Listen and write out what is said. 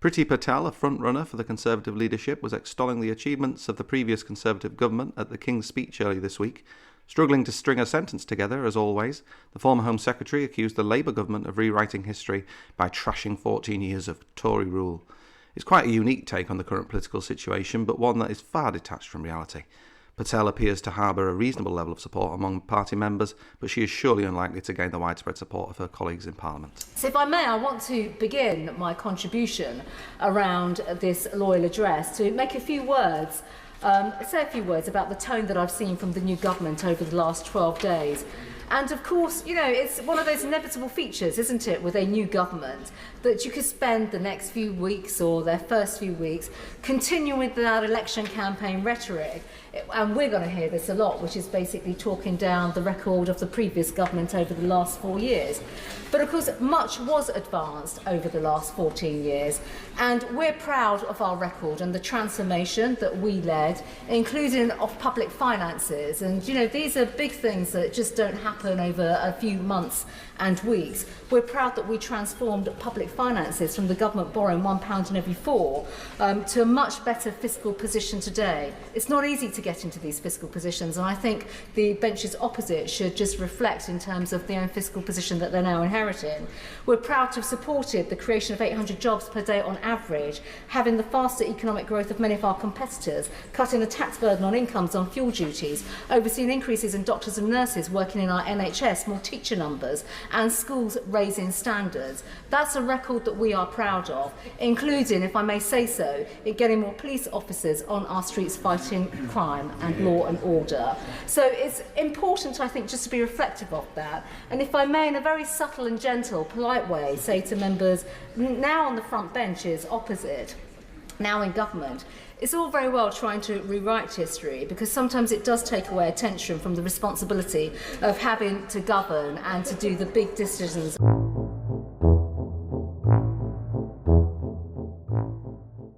Priti Patel, a frontrunner for the Conservative leadership, was extolling the achievements of the previous Conservative government at the King's speech early this week. Struggling to string a sentence together, as always, the former Home Secretary accused the Labour government of rewriting history by trashing 14 years of Tory rule. It's quite a unique take on the current political situation, but one that is far detached from reality. Patel appears to harbour a reasonable level of support among party members, but she is surely unlikely to gain the widespread support of her colleagues in Parliament. So if I may, I want to begin my contribution around this loyal address to make a few words, say a few words about the tone that I've seen from the new government over the last 12 days. And of course, you know, it's one of those inevitable features, isn't it, with a new government, that you could spend the next few weeks or their first few weeks continuing with that election campaign rhetoric. And we're going to hear this a lot, which is basically talking down the record of the previous government over the last 4 years. But of course, much was advanced over the last 14 years, and we're proud of our record and the transformation that we led, including of public finances. And, you know, these are big things that just don't happen over a few months and weeks. We're proud that we transformed public finances from the government borrowing £1 in every four to a much better fiscal position today. It's not easy to get into these fiscal positions, and I think the benches opposite should just reflect in terms of their own fiscal position that they're now inheriting. We're proud to have supported the creation of 800 jobs per day on average, having the faster economic growth of many of our competitors, cutting the tax burden on incomes on fuel duties, overseeing increases in doctors and nurses working in our NHS, more teacher numbers, and schools raising standards. That's a record that we are proud of, including, if I may say so, in getting more police officers on our streets fighting crime and law and order. So it's important, I think, just to be reflective of that. And if I may, in a very subtle and gentle, polite way, say to members now on the front benches opposite, now in government, it's all very well trying to rewrite history, because sometimes it does take away attention from the responsibility of having to govern and to do the big decisions.